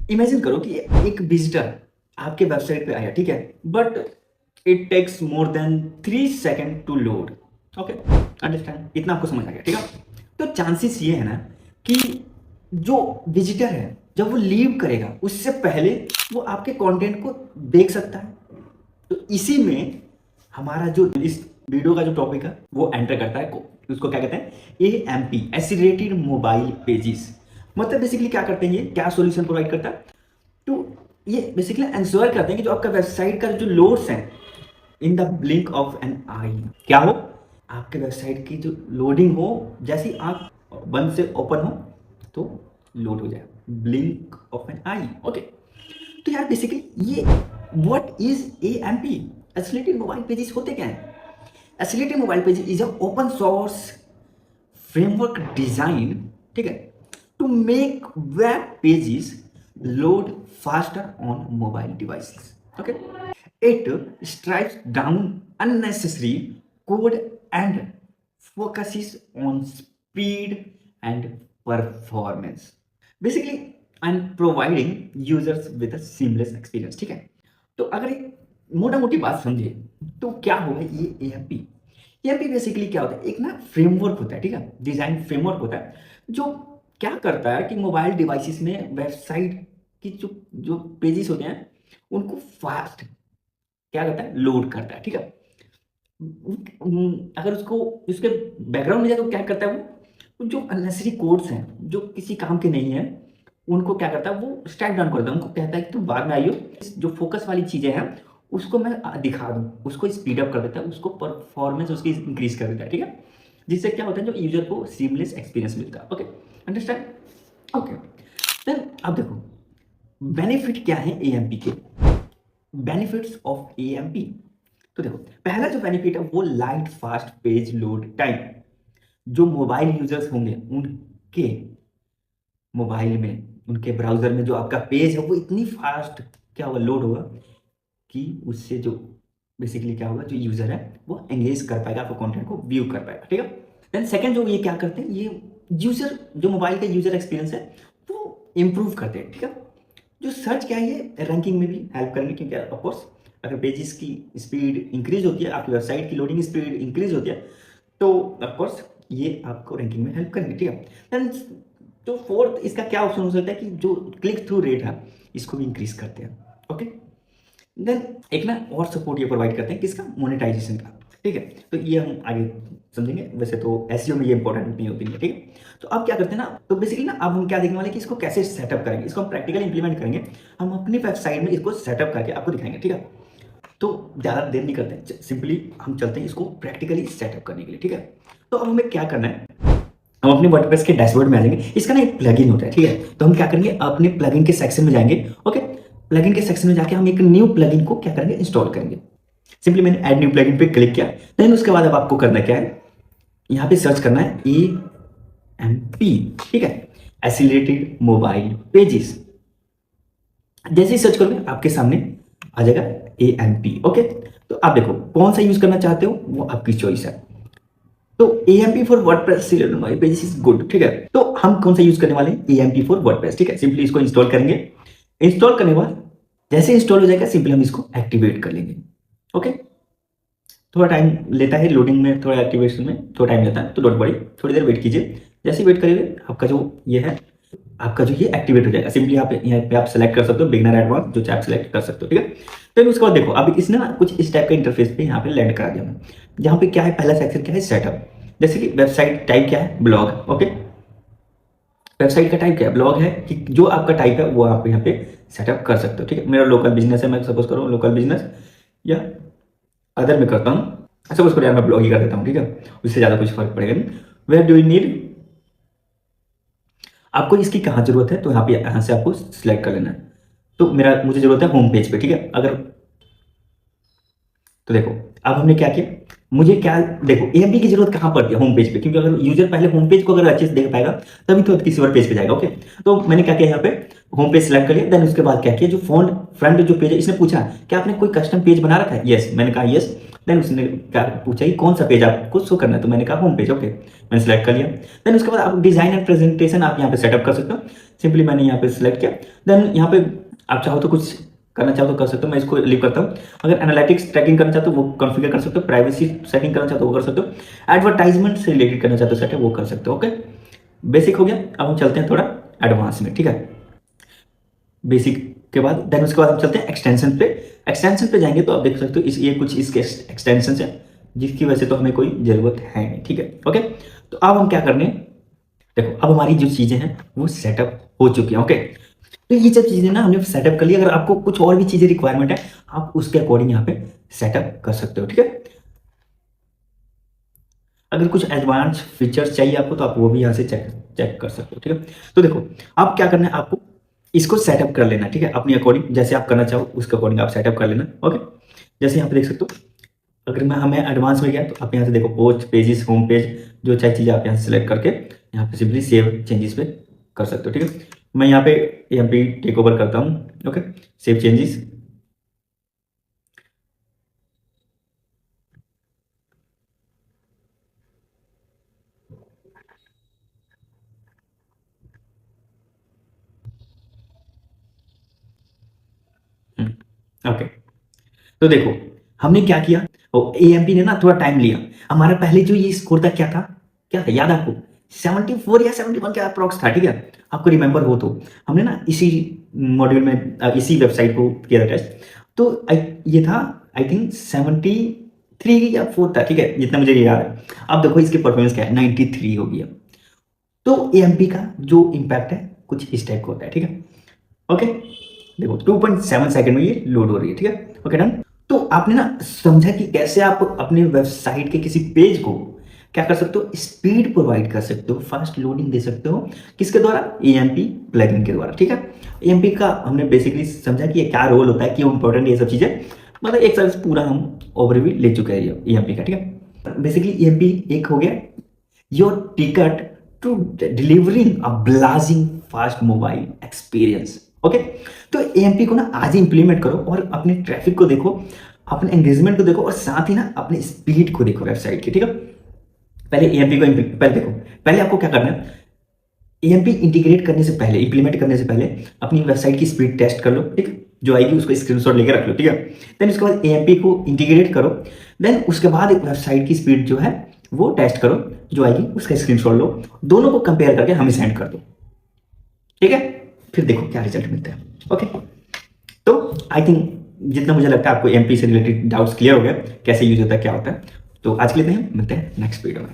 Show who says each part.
Speaker 1: Imagine करो कि एक विजिटर आपके वेबसाइट पे आया, ठीक है, but it takes more than 3 second to load. Okay, understand? इतना आपको समझ आ गया, ठीक है? तो चांसेस ये है ना कि जो विजिटर है जब वो लीव करेगा उससे पहले वो आपके कंटेंट को देख सकता है। तो इसी में हमारा जो इस वीडियो का जो टॉपिक है वो एंटर करता है, उसको क्या कहते हैं, AMP, एसिलेटेड मोबाइल पेजेस। मतलब बेसिकली क्या करते हैं, ये क्या सॉल्यूशन प्रोवाइड करता है? तो ये बेसिकली इंश्योर करते हैं कि जो आपका वेबसाइट का जो लोड्स हैं in the blink of an eye, क्या हो, आपके वेबसाइट की जो लोडिंग हो, जैसी आंख बंद से ओपन हो तो लोड हो जाए, blink of an eye. Okay, तो यार बेसिकली ये what is AMP, accelerated mobile pages होते क्या हैं? Accelerated mobile pages is a open source framework design, ठीक है, to make web pages load faster on mobile devices. Okay, it strips down unnecessary code and focuses on speed and performance, basically and providing users with a seamless experience। ठीक है, तो अगर एक मोटा मोटी बात समझे तो क्या होगा ये AMP? AMP बेसिकली क्या होता है, एक ना फ्रेमवर्क होता है, ठीक है, डिजाइन फ्रेमवर्क होता है जो क्या करता है कि मोबाइल डिवाइसेस में वेबसाइट की जो जो पेजेस होते हैं उनको फास्ट क्या करता है, लोड करता है। ठीक है, अगर उसको उसके बैकग्राउंड में जाए तो क्या करता है, वो जो अननेसेसरी कोड्स हैं जो किसी काम के नहीं है उनको क्या करता है, वो स्ट्राइक डाउन करता है, उनको कहता है कि तुम बाद में आइयो, जो फोकस वाली चीजें हैं उसको मैं दिखा दूं, उसको स्पीड अप कर देता है, उसको परफॉर्मेंस उसकी इंक्रीज कर देता है। ठीक है, जिससे क्या होता है, जो यूजर को सीमलेस एक्सपीरियंस मिलता है। Okay, understand? ओके, देन अब देखो बेनिफिट क्या है AMP के, बेनिफिट्स ऑफ AMP। तो देखो पहला जो बेनिफिट है वो light fast page load time. जो मोबाइल यूजर्स होंगे उनके मोबाइल में, उनके ब्राउजर में जो आपका पेज है वो इतनी फास्ट क्या होगा, लोड होगा कि उससे जो बेसिकली क्या होगा, जो यूजर है वो एंगेज कर पाएगा, आपको कंटेंट को व्यू कर पाएगा। ठीक है, देन सेकंड जो ये क्या करते हैं, ये यूजर जो मोबाइल का यूजर एक्सपीरियंस है वो इम्प्रूव करते हैं। ठीक है, जो सर्च क्या है ये रैंकिंग में भी हेल्प करेंगे, क्योंकि ऑफकोर्स अगर पेजेस की स्पीड इंक्रीज होती है, आपकी वेबसाइट की लोडिंग स्पीड इंक्रीज होती है तो ऑफकोर्स ये आपको रैंकिंग में हेल्प करेंगे। ठीक है, देन तो फोर्थ इसका क्या ऑप्शन हो सकता है कि जो क्लिक थ्रू रेट है इसको भी इंक्रीज करते हैं। ओके, देन एक ना और सपोर्ट ये प्रोवाइड करते हैं किसका, मोनेटाइजेशन का। ठीक है, तो ये हम आगे समझेंगे, वैसे तो SEO में ये इंपॉर्टेंट नहीं होती है। ठीक है, तो अब क्या करते हैं ना, तो बेसिकली ना अब हम क्या देखने वाले कि इसको कैसे सेटअप करेंगे, इसको हम प्रैक्टिकली इंप्लीमेंट करेंगे, हम अपनी वेबसाइट में इसको सेटअप करके आपको दिखाएंगे। ठीक है, तो ज़्यादा देर नहीं करते, सिंपली हम चलते हैं इसको प्रैक्टिकली सेटअप करने के लिए। ठीक है, तो अब हमें क्या करना है, हम अपने वर्डप्रेस के डैशबोर्ड में आ जाएंगे, इसका ना एक प्लगइन होता है। ठीक है, तो हम क्या करेंगे, अपने प्लगइन के सेक्शन में जाएंगे। ओके, प्लगइन के सेक्शन में जाके हम एक न्यू प्लगइन को क्या करेंगे, इंस्टॉल करेंगे। सिंपली मैंने ऐड न्यू प्लगइन पे क्लिक किया, देन उसके बाद अब आपको करना क्या है, यहाँ पे सर्च करना है AMP। ठीक है, एसिलेटेड मोबाइल पेजेस। जैसे ही सर्च करोगे आपके सामने आ जाएगा AMP। ओके, तो आप देखो कौन सा यूज करना चाहते हो वो आपकी चॉइस है। तो AMP for WordPress mobile pages is good. ठीक है, तो हम कौन सा यूज करने वाले हैं, AMP फॉर वर्डप्रेस। ठीक है, सिंपली इसको इंस्टॉल करेंगे, इंस्टॉल करने के बाद जैसे इंस्टॉल हो जाएगा सिंपली हम इसको एक्टिवेट कर लेंगे। ओके, थोड़ा टाइम लेता है लोडिंग में, थोड़ा एक्टिवेशन में थोड़ा टाइम लेता है, तो डोंट वरी, थोड़ी देर वेट कीजिए। जैसे ही वेट करेंगे आपका जो ये है, आपका जो ये एक्टिवेट हो जाएगा। सिंपली आप यहाँ पे आप सेलेक्ट कर सकते हो बिगिनर एडवांस, जो आप सेलेक्ट कर सकते हो। ठीक है, तो उसके बाद देखो अब इसने ना कुछ इस टाइप का इंटरफेस पे यहाँ पे लैंड करा दिया मैं, जहाँ पे क्या है, पहला सेक्शन क्या है, सेटअप। जैसे कि वेबसाइट टाइप क्या है, ब्लॉग। ओके, वेबसाइट का टाइप क्या है, ब्लॉग है, कि जो आपका टाइप है वो आप यहाँ पे सेटअप कर सकते हो। ठीक है, मेरा लोकल बिजनेस है, मैं सपोज करूँ लोकल बिजनेस, या अदर में करता हूँ, सपोज करो यार मैं ब्लॉग ही कर देता हूँ। ठीक है, उससे ज़्यादा कुछ फर्क पड़ेगा नहीं। वेयर डू यू नीड, आपको इसकी कहाँ जरूरत है, तो यहाँ पे यहाँ से आपको सिलेक्ट कर लेना है। तो मुझे जरूरत है होम पेज पे। ठीक है, अगर तो देखो अब हमने क्या किया, मुझे क्या देखो AMP की जरूरत कहाँ पड़ती है, होम पेज पे, क्योंकि अगर यूजर पहले होम पेज को अगर अच्छे से देख पाएगा तभी तो किसी और पेज पे जाएगा। ओके, तो मैंने क्या किया, यहाँ पे होम पेज सिलेक्ट कर लिया, देन उसके बाद क्या किया, जो फ्रंट जो पेज है, इसने पूछा क्या आपने कोई कस्टम पेज बना रखा है, यस, मैंने कहा यस। देन उसने क्या पूछा कि कौन सा पेज आपको शो करना है, तो मैंने कहा होम पेज। ओके, मैंने सेलेक्ट कर लिया। देन उसके बाद आप डिजाइन एंड प्रेजेंटेशन आप यहाँ पे सेटअप कर सकते हो। सिंपली मैंने यहाँ पे सिलेक्ट किया। देन यहाँ पे आप चाहो तो कुछ करना चाहो तो कर सकते हो, मैं इसको लीव करता हूँ। अगर एनालिटिक्स ट्रैकिंग करना चाहते हो वो कॉन्फ़िगर कर सकते हो, प्राइवेसी सेटिंग करना चाहते हो वो कर सकते हो, एडवर्टाइजमेंट से रिलेटेड करना चाहते हो सेट वो कर सकते हो। ओके, बेसिक हो गया। अब हम चलते हैं थोड़ा एडवांस में, ठीक है। बेसिक के बाद देन उसके बाद हम चलते हैं एक्सटेंशन पे। एक्सटेंशन पे जाएंगे तो आप देख सकते हो ये कुछ इसके एक्सटेंशन है जिसकी वजह से तो हमें कोई जरूरत है नहीं, ठीक है। ओके, तो अब हम क्या करने, देखो अब हमारी जो चीजें हैं वो सेटअप हो चुकी हैं। ओके, तो ये सब चीजें ना हमने सेटअप कर ली। अगर आपको कुछ और भी चीजें रिक्वायरमेंट है आप उसके अकॉर्डिंग यहाँ पे सेटअप कर सकते हो, ठीक है। अगर कुछ एडवांस फीचर्स चाहिए आपको तो आप वो भी यहाँ से चेक चेक कर सकते हो, ठीक है। तो देखो अब क्या करना है, आपको इसको सेटअप कर लेना, ठीक है, अपनी अकॉर्डिंग जैसे आप करना चाहो उसके अकॉर्डिंग आप सेटअप कर लेना। ओके, जैसे यहाँ पे देख सकते हो, अगर मैं हमें एडवांस में गया तो आप यहाँ से देखो पोस्ट पेजेस, होम पेज, जो चाहे चीज़ें आप यहाँ से सिलेक्ट करके यहाँ पे सिंपली सेव चेंजेस पे कर सकते हो, ठीक है। मैं यहाँ पे टेक ओवर करता हूँ। Okay, save changes. ओके, तो देखो हमने क्या किया, एएमपी ने ना थोड़ा टाइम लिया। हमारा पहले जो ये स्कोर था क्या था याद आपको, 74 या 71 के अप्रॉक्स था, ठीक है। आपको रिमेंबर हो तो हमने ना इसी मॉड्यूल में इसी वेबसाइट को किया था टेस्ट। तो ये था आई थिंक 73 या 4 था, ठीक है, जितना मुझे याद है। अब देखो इसकी परफॉर्मेंस क्या है, 93 हो गया। तो एएमपी का जो इम्पैक्ट है कुछ इस टाइप का होता है, ठीक है। ओके, देखो 2.7 सेकंड में ये लोड हो रही है, ठीक है। Okay done. तो आपने ना समझा कि कैसे आप अपने वेबसाइट के किसी पेज को क्या कर सकते हो, स्पीड प्रोवाइड कर सकते हो, फास्ट लोडिंग दे सकते हो, किसके द्वारा, एएमपी प्लगइन के द्वारा, ठीक है। एएमपी का हमने बेसिकली समझा कि ये क्या रोल होता है, क्यों इंपॉर्टेंट ये सब चीजें, मतलब एक तरह से पूरा हम ओवरव्यू ले चुके हैं एएमपी का, ठीक है। बेसिकली एएमपी एक हो गया your ticket to delivering a blazing fast mobile experience. Okay, तो एएमपी को ना आज ही इंप्लीमेंट करो और अपने ट्रैफिक को देखो, अपने एंगेजमेंट को देखो और साथ ही ना अपने स्पीड को देखो वेबसाइट की, ठीक है। पहले एएमपी को पहले देखो, पहले आपको क्या करना है, एएमपी इंटीग्रेट करने से पहले, इंप्लीमेंट करने से पहले अपनी वेबसाइट की स्पीड टेस्ट कर लो, ठीक है, जो आएगी उसको स्क्रीनशॉट लेकर रख लो, ठीक है। देन उसके बाद एएमपी को इंटीग्रेट करो, देन उसके बाद वेबसाइट की स्पीड जो है वो टेस्ट करो, जो आएगी उसका स्क्रीनशॉट लो, दोनों को कंपेयर करके हमें सेंड कर दो, ठीक है। फिर देखो क्या रिजल्ट मिलता है। ओके, तो आई थिंक जितना मुझे लगता है आपको एएमपी से रिलेटेड डाउट्स क्लियर हो गया, कैसे यूज होता है क्या होता है। तो आज के लिए मिलते हैं नेक्स्ट वीडियो में।